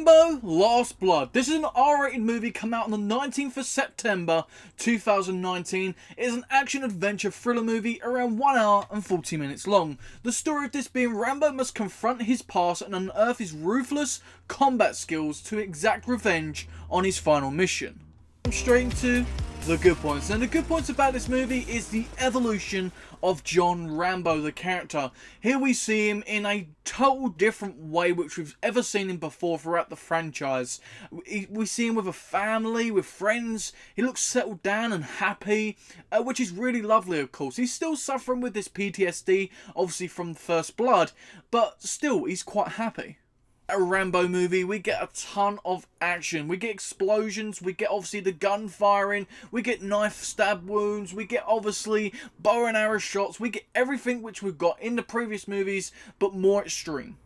Rambo Last Blood. This is an R-rated movie come out on the 19th of September 2019. It is an action-adventure thriller movie around 1 hour and 40 minutes long. The story of this being Rambo must confront his past and unearth his ruthless combat skills to exact revenge on his final mission. Straight into the good points. And the good points about this movie is the evolution of John Rambo, the character. Here we see him in a total different way which we've ever seen him before throughout the franchise. We see him with a family, with friends. He looks settled down and happy, which is really lovely, of course. He's still suffering with this PTSD, obviously from First Blood, but still, he's quite happy. A Rambo movie, we get a ton of action, we get explosions, we get obviously the gun firing, we get knife stab wounds, we get obviously bow and arrow shots, we get everything which we've got in the previous movies but more extreme.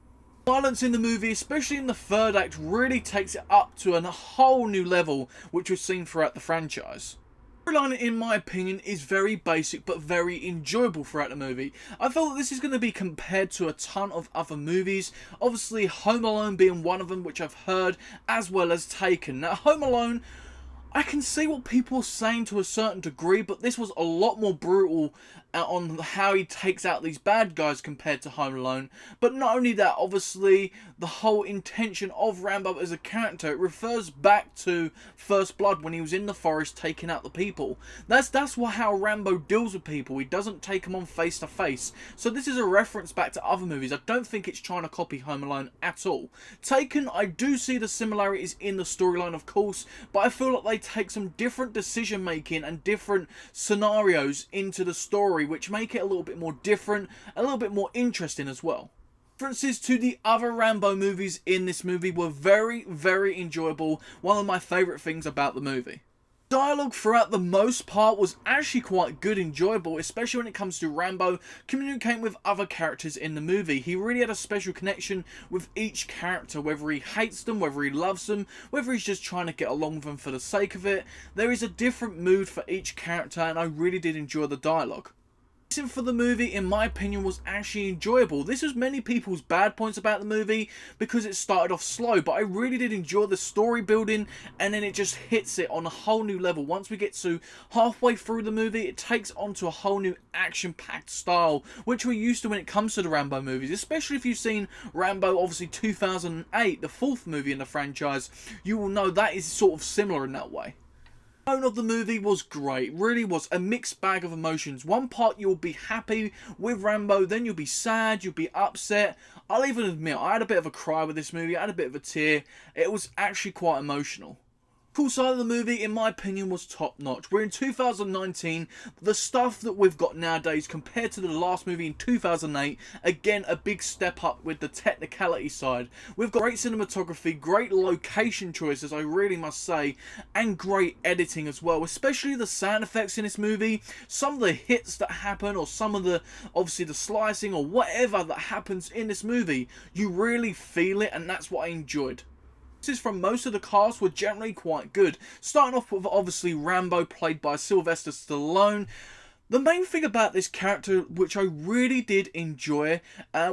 Violence in the movie, especially in the third act, really takes it up to a whole new level which we've seen throughout the franchise. The storyline, in my opinion, is very basic but very enjoyable throughout the movie. I feel that this is going to be compared to a ton of other movies, obviously Home Alone being one of them, which I've heard, as well as Taken. Now, Home Alone, I can see what people are saying to a certain degree, but this was a lot more brutal on how he takes out these bad guys compared to Home Alone. But not only that, obviously, the whole intention of Rambo as a character, it refers back to First Blood when he was in the forest taking out the people. That's how Rambo deals with people. He doesn't take them on face to face. So this is a reference back to other movies. I don't think it's trying to copy Home Alone at all. Taken, I do see the similarities in the storyline, of course, but I feel like they take some different decision making and different scenarios into the story, which make it a little bit more different, a little bit more interesting as well. References to the other Rambo movies in this movie were very, very enjoyable. One of my favourite things about the movie. Dialogue throughout the most part was actually quite good, enjoyable, especially when it comes to Rambo communicating with other characters in the movie. He really had a special connection with each character, whether he hates them, whether he loves them, whether he's just trying to get along with them for the sake of it. There is a different mood for each character, and I really did enjoy the dialogue. For the movie, in my opinion, was actually enjoyable. This was many people's bad points about the movie because it started off slow, but I really did enjoy the story building, and then it just hits it on a whole new level. Once we get to halfway through the movie, it takes on to a whole new action-packed style, which we're used to when it comes to the Rambo movies, especially if you've seen Rambo, obviously 2008, the fourth movie in the franchise. You will know that is sort of similar in that way. The tone of the movie was great, really was a mixed bag of emotions. One part you'll be happy with Rambo, then you'll be sad, you'll be upset. I'll even admit, I had a bit of a cry with this movie, I had a bit of a tear. It was actually quite emotional. The cool side of the movie, in my opinion, was top notch. We're in 2019, the stuff that we've got nowadays compared to the last movie in 2008, again a big step up with the technicality side. We've got great cinematography, great location choices, I really must say, and great editing as well, especially the sound effects in this movie. Some of the hits that happen, or some of the, obviously the slicing or whatever that happens in this movie, you really feel it, and that's what I enjoyed. From most of the cast were generally quite good. Starting off with obviously Rambo, played by Sylvester Stallone. The main thing about this character, which I really did enjoy,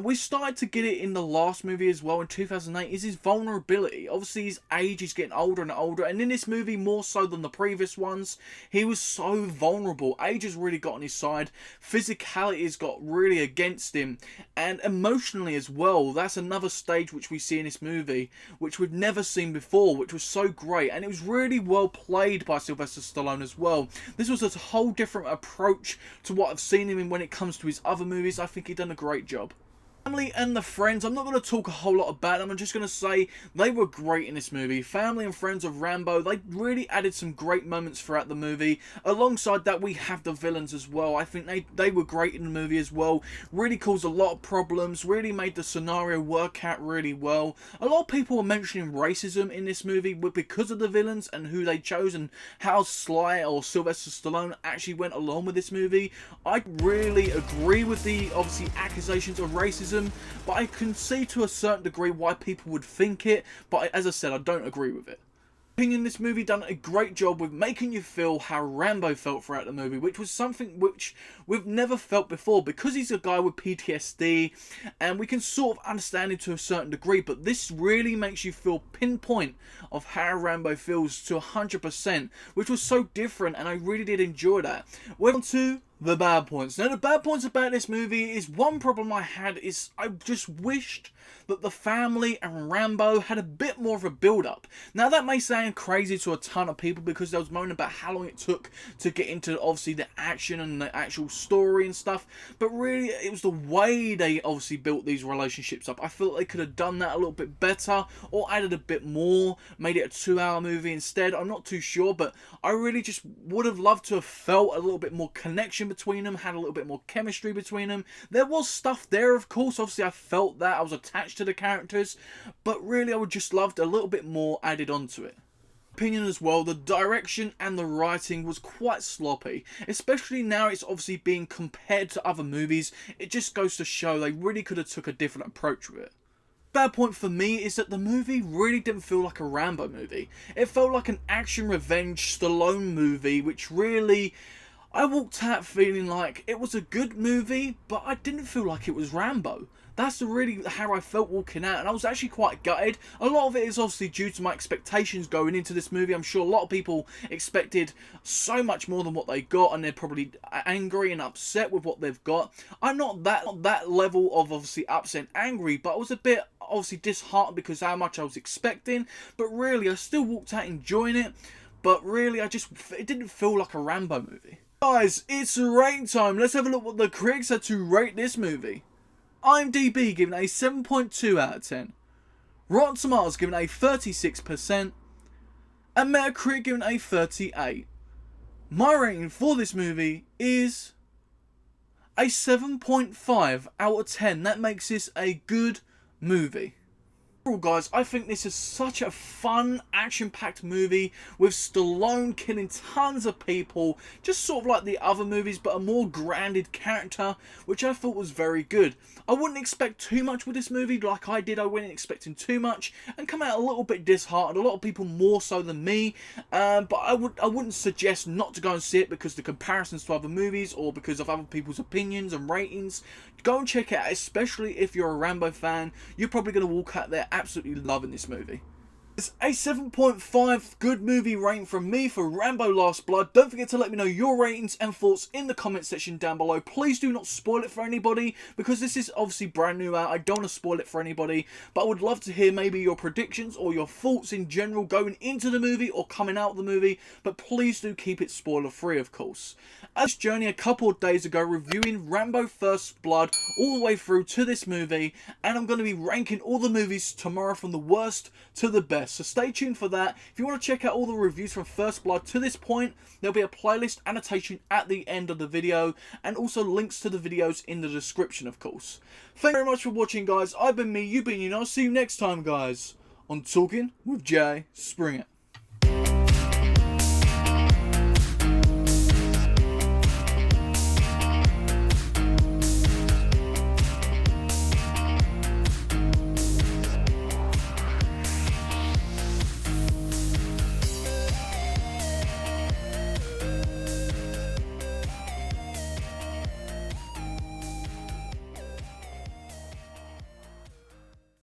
we started to get it in the last movie as well in 2008, is his vulnerability. Obviously his age is getting older and older, and in this movie more so than the previous ones, he was so vulnerable. Age has really got on his side, physicality has got really against him, and emotionally as well. That's another stage which we see in this movie, which we've never seen before, which was so great, and it was really well played by Sylvester Stallone as well. This was a whole different approach to what I've seen him in when it comes to his other movies. I think he's done a great job. Family and the friends, I'm not going to talk a whole lot about them. I'm just going to say they were great in this movie. Family and friends of Rambo, they really added some great moments throughout the movie. Alongside that, we have the villains as well. I think they were great in the movie as well. Really caused a lot of problems, really made the scenario work out really well. A lot of people were mentioning racism in this movie because of the villains and who they chose and how Sly or Sylvester Stallone actually went along with this movie. I really agree with the, obviously, accusations of racism, but I can see to a certain degree why people would think it, but as I said, I don't agree with it. Opinion, this movie done a great job with making you feel how Rambo felt throughout the movie, which was something which we've never felt before, because he's a guy with PTSD and we can sort of understand him to a certain degree, but this really makes you feel pinpoint of how Rambo feels to 100%, which was so different, and I really did enjoy that. We're on to the bad points. Now, the bad points about this movie is, one problem I had is I just wished that the family and Rambo had a bit more of a build-up. Now, that may sound crazy to a ton of people because there was moaning about how long it took to get into, obviously, the action and the actual story and stuff, but really, it was the way they obviously built these relationships up. I feel like they could have done that a little bit better, or added a bit more, made it a 2-hour movie instead. I'm not too sure, but I really just would have loved to have felt a little bit more connection between them, had a little bit more chemistry between them. There was stuff there, of course, obviously I felt that, I was attached to the characters, but really I would just loved a little bit more added onto it. Opinion as well, the direction and the writing was quite sloppy, especially now it's obviously being compared to other movies. It just goes to show they really could have took a different approach with it. Bad point for me is that the movie really didn't feel like a Rambo movie. It felt like an action revenge Stallone movie, which really, I walked out feeling like it was a good movie, but I didn't feel like it was Rambo. That's really how I felt walking out, and I was actually quite gutted. A lot of it is obviously due to my expectations going into this movie. I'm sure a lot of people expected so much more than what they got, and they're probably angry and upset with what they've got. I'm not that level of obviously upset and angry, but I was a bit obviously disheartened because of how much I was expecting. But really, I still walked out enjoying it. But really, it didn't feel like a Rambo movie. Guys, it's rating time. Let's have a look what the critics had to rate this movie. IMDb giving a 7.2 out of 10. Rotten Tomatoes giving a 36%. And Metacritic giving a 38. My rating for this movie is a 7.5 out of 10. That makes this a good movie. Guys, I think this is such a fun, action-packed movie with Stallone killing tons of people, just sort of like the other movies, but a more grounded character, which I thought was very good. I wouldn't expect too much with this movie like I did. I wasn't expecting too much and come out a little bit disheartened, a lot of people more so than me, but I wouldn't suggest not to go and see it because the comparisons to other movies or because of other people's opinions and ratings. Go and check it out, especially if you're a Rambo fan. You're probably going to walk out there absolutely loving this movie. It's a 7.5 good movie rating from me for Rambo Last Blood. Don't forget to let me know your ratings and thoughts in the comment section down below. Please do not spoil it for anybody because this is obviously brand new out. I don't want to spoil it for anybody, but I would love to hear maybe your predictions or your thoughts in general going into the movie or coming out of the movie, but please do keep it spoiler free, of course. As journey a couple of days ago reviewing Rambo First Blood all the way through to this movie, and I'm going to be ranking all the movies tomorrow from the worst to the best. So stay tuned for that. If you want to check out all the reviews from First Blood to this point, there'll be a playlist annotation at the end of the video, and also links to the videos in the description, of course. Thank you very much for watching, guys. I've been me, you've been you, and I'll see you next time, guys, on Talking with Jay Springett.